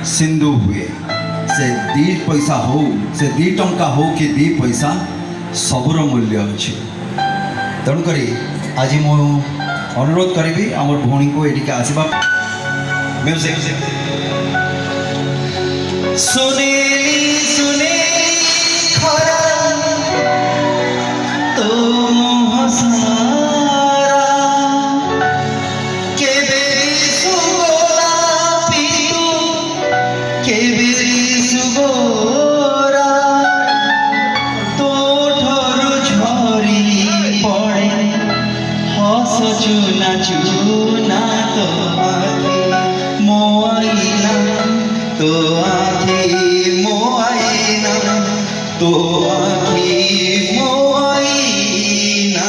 सिंधु हुए से 2 पैसा हो से 2 टंका हो कि 2 पैसा सबुर मूल्य अच्छे। तेणुक आज मु अनुरोध करी आम भौणी को ये आसवा म्यूजिक सुनेली सुनेली खरा तो हसारा केबे सुगोला पीतू केबे सुगोरा तो ठरु झरी पड़े हस चुना चुना तो आखी मो आईना तो आखी मो आईना तो आखी मो आईना।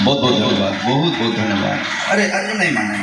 बहुत बहुत धन्यवाद, बहुत बहुत धन्यवाद। अरे नहीं माने।